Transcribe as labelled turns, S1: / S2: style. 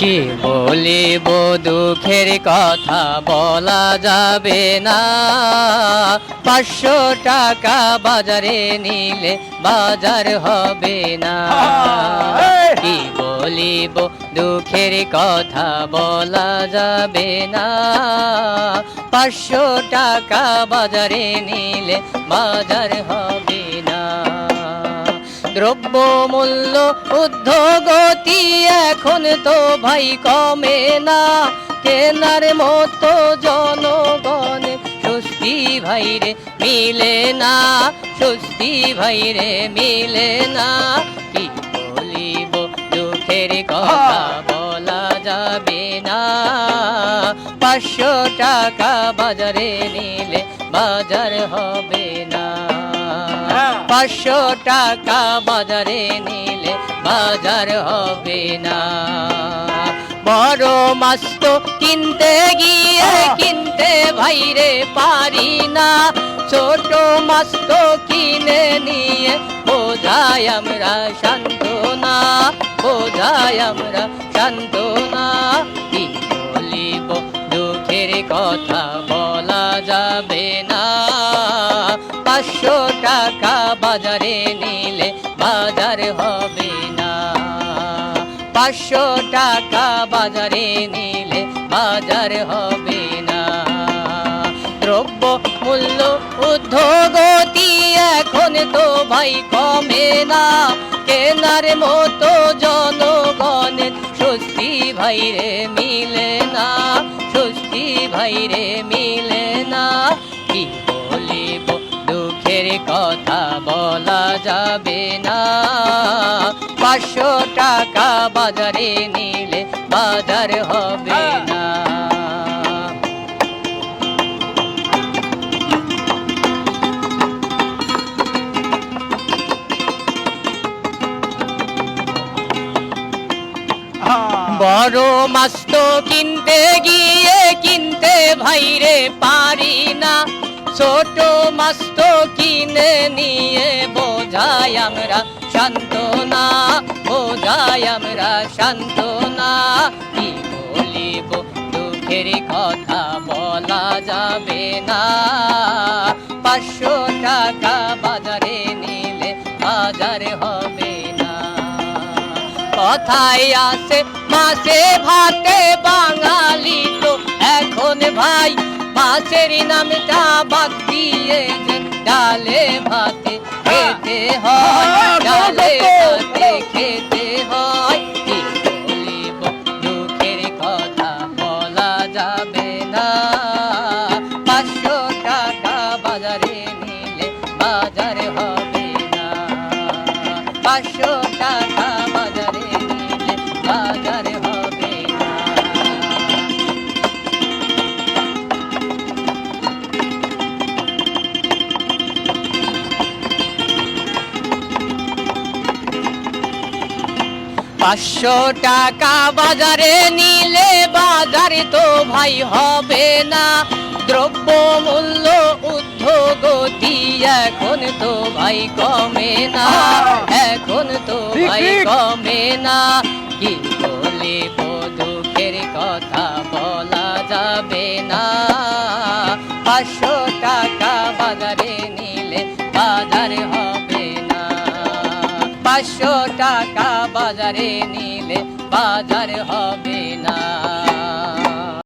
S1: কি বলিব দুঃখের কথা বলা যাবে না, 500 টাকা বাজারে নিলে বাজার হবে না। কি বলিব দুঃখের কথা বলা যাবে না, 500 টাকা বাজারে নিলে বাজার হবে না। দ্রব্য মূল্য ঊর্ধ্বগতি এখন তো ভাই কমে না, কেনার মতো জনগণে স্বস্তি ভাইরে মিলে না, স্বস্তি ভাইরে মিলে না। কি বলিব দুঃখের কথা বলা যাবে না, 500 টাকা বাজারে নিলে বাজার হবে না, 500 টাকা বাজারে নিলে বাজার হবে না। বড় মাছ তো কিনতে গিয়ে কিনতে ভাইরে পারি না, ছোট মাছ তো কিনে নিয়ে বোঝাই আমরা শান্ত না, বোঝাই আমরা শান্ত না। কি বলিব দুঃখের কথা বলা যাবে না, 500 টাকা বাজারে নিলে বাজার হবে না, 500 টাকা বাজারে নিলে বাজার হবে না। দ্রব্য মূল্য ঊর্ধ্বগতি এখন তো ভাই কমে না, কেনার মতো জনগণের স্বস্তি ভাইরে মিলে না, স্বস্তি ভাইরে মিলে না। কি বলিব দুঃখের কথা বলা যাবে না, 500 টাকা বাজারে নিলে বাজার হবে না। বড় মাছ তো কিনতে গিয়ে কিনতে ভাইরে পারি না, ছোট মাছ তো কিনে নিয়ে বোঝাই আমরা শান্ত না, বোঝাই আমরা শান্ত না। কি বলিব দুঃখের কথা বলা যাবে না, 500 টাকা বাজারে নিলে বাজার হবে না। কথায় আছে মাছে ভাতে বাঙালি তো এখন ভাই, মাছের নামটা বাদ দিয়ে যে ডালে ভাতে খেতে হয়, ডালে ভাতে খেতে হয়। কি বলিব দুঃখের কথা বলা যাবে না, 500 টাকা বাজারে নিলে বাজার হবে না, 500 টাকা বাজারে নিলে বাজার হবে না। টাকা বাজারে নিলে বাজার তো ভাই হবে না, দ্রব্য মূল্য ঊর্ধ্বগতি এখন তো ভাই কমে না, এখন তো ভাই কমে না। কি বলিব দুঃখের কথা বলা যাবে না, 500 টাকা বাজারে নিলে বাজার হবে না, 500 টাকা বাজারে নিলে বাজার হবে